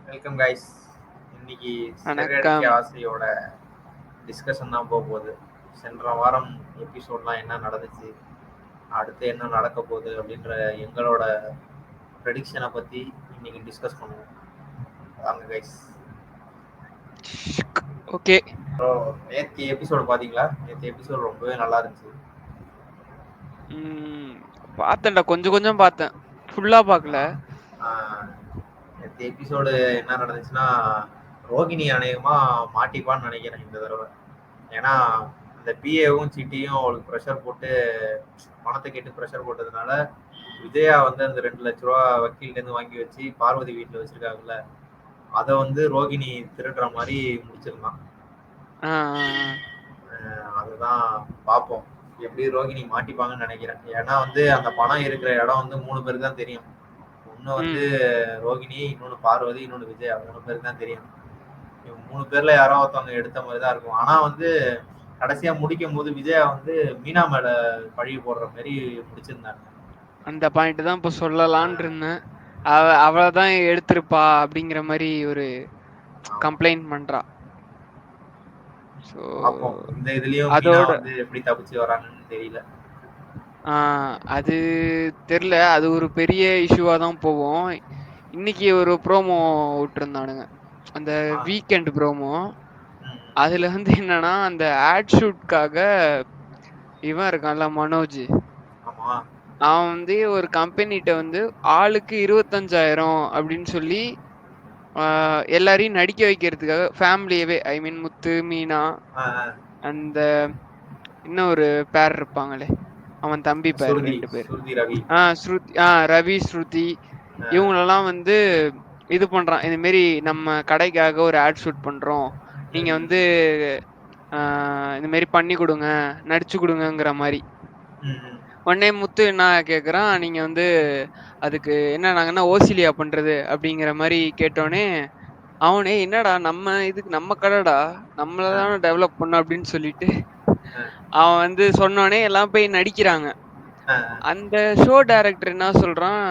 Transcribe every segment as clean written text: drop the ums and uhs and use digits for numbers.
Welcome guys. இன்னைக்கு சிறகடிக்க வணக்கம். ஆசையோட டிஸ்கஷன் தான் போக போகுது. சென்ற வாரம் எபிசோட்லாம் என்ன நடந்துச்சு, அடுத்து என்ன நடக்க போகுது அப்படின்ற எங்களோட ப்ரெடிக்ஷனை பற்றி இன்னைக்கு டிஸ்கஸ் பண்ணுவோம். வாங்க கைஸ். ஓகே. ஸோ நேற்று எபிசோடு பார்த்தீங்களா? நேற்று எபிசோடு ரொம்பவே நல்லா இருந்துச்சு. பார்த்தேன்டா, கொஞ்சம் பார்த்தேன், ஃபுல்லா பார்க்கல. நேற்று எபிசோடு என்ன நடந்துச்சுன்னா, ரோகிணி அநேகமாக மாட்டிப்பான்னு நினைக்கிறேன் இந்த தடவை. ஏன்னா அந்த பிஏவும் சிட்டியும் அவளுக்கு ப்ரெஷர் போட்டு பணத்தை கேட்டு ப்ரெஷர் போட்டதுனால விஜயா வந்து அந்த 2 லட்ச ரூபா வக்கீல்கிட்டேருந்து வாங்கி வச்சு பார்வதி வீட்டில் வச்சிருக்காங்கல்ல, அதை வந்து ரோகிணி திருடுற மாதிரி முடிச்சிருந்தான். அதுதான் பார்ப்போம், எப்படி ரோகிணி மாட்டிப்பாங்கன்னு நினைக்கிறேன். ஏன்னா வந்து அந்த பணம் இருக்கிற இடம் வந்து 3 பேருக்கு தான் தெரியும். ஒன்று வந்து ரோகிணி, இன்னொன்று பார்வதி, இன்னொன்று விஜயா. 3 பேருக்கு தான் தெரியும். இவங்க 3 பேர்ல யாரோ ஒருத்தவங்க எடுத்த மாதிரி தான் இருக்கும். ஆனா வந்து கடைசியா முடிக்கும் போது விஜயா வந்து மீனா மேல பழி போடுற மாதிரி முடிச்சிருந்தாங்க. அந்த பாயிண்ட் தான் இப்ப சொல்லலான் இருந்தேன். அவதான் எடுத்திருப்பா அப்படிங்கிற மாதிரி ஒரு கம்ப்ளைண்ட் பண்றா. இந்த இதுலயும் மீனா வந்து எப்படி தப்பிச்சு வராங்கன்னு தெரியல. அது தெரியல. அது ஒரு பெரிய இஷ்யூவா தான் போகும். இன்னைக்கு ஒரு ப்ரோமோ விட்டுருந்தானுங்க, அந்த வீக்கெண்ட் ப்ரோமோ. அதுல வந்து என்னன்னா, அந்த ஆட் ஷூட்காக இவன் இருக்கான்ல, மனோஜ், அவன் வந்து ஒரு கம்பெனிட்ட வந்து ஆளுக்கு 25,000 அப்படின்னு சொல்லி எல்லாரையும் நடிக்க வைக்கிறதுக்காக, ஃபேமிலியவே, ஐ மீன் முத்து, மீனா, அந்த இன்னும் ஒரு பேர் இருப்பாங்களே, அவன் தம்பி பேர் 2 பேர், ரவி, ஸ்ருதி, இவங்களெல்லாம் வந்து இது பண்றான். இது மாரி நம்ம கடைக்காக ஒரு ஆட் ஷூட் பண்றோம், நீங்க வந்து இந்த மாதிரி பண்ணி கொடுங்க, நடிச்சு கொடுங்கிற மாதிரி. உடனே முத்து என்ன கேக்குறான், நீங்க வந்து அதுக்கு என்ன, நாங்க என்ன ஓசிலியா பண்றது அப்படிங்கிற மாதிரி கேட்டோடனே, அவனே என்னடா நம்ம இதுக்கு நம்ம கடைடா, நம்மளதான டெவலப் பண்ண அப்படின்னு சொல்லிட்டு அவன் வந்து சொன்னோடனே எல்லாம் போய் நடிக்கிறாங்க. அந்த ஷோ டைரக்டர் என்ன சொல்றான்,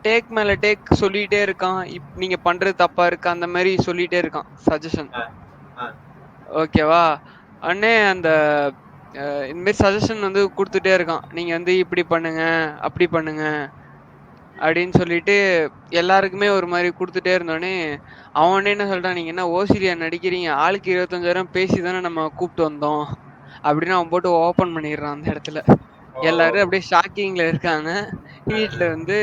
டேக் மேல டேக் சொல்லிட்டே இருக்கான், நீங்க பண்றது தப்பா இருக்கு, அந்த மாதிரி சொல்லிட்டே இருக்கான் சஜஷன். ஓகேவா? உடனே அந்த இந்த மாதிரி சஜஷன் வந்து கொடுத்துட்டே இருக்கான், நீங்க வந்து இப்படி பண்ணுங்க, அப்படி பண்ணுங்க அப்படின்னு சொல்லிட்டு எல்லாருக்குமே ஒரு மாதிரி கொடுத்துட்டே இருந்தோடனே, அவனே என்ன சொல்றான், நீங்க என்ன ஓசிலியா நடிக்கிறீங்க, ஆளுக்கு 25,000 பேசி தானே நம்ம கூப்பிட்டு வந்தோம் அப்படின்னு அவன் போட்டு ஓபன் பண்ணிடுறான் அந்த இடத்துல. எல்லாரும் அப்படியே ஷாக்கிங்ல இருக்காங்க. வீட்டுல வந்து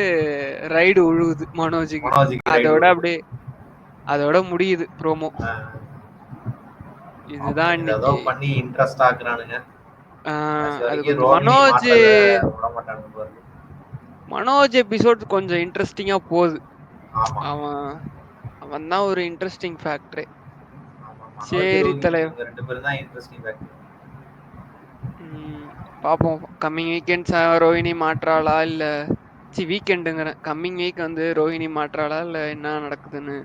ரைடு உழுவுது மனோஜுக்கு. அதோட முடியுது ப்ரோமோ. இதுதான் இன்னைக்கு பண்ணி இன்ட்ரஸ்ட் ஆக்குறானுங்க. மனோஜ் எபிசோட் கொஞ்சம் இன்ட்ரெஸ்டிங்கா போகுது. அவன் தான் ஒரு இன்ட்ரெஸ்டிங் ஃபேக்டர். சரி தலைவர், பாப்போம். கம்மிங் வீக்கெண்ட்ஸ் ரோஹிணி மாற்றாளா இல்ல வீக்கெண்டுங்கிற கம்மிங் வீக் வந்து ரோஹிணி மாற்றாளா இல்ல என்ன நடக்குதுன்னு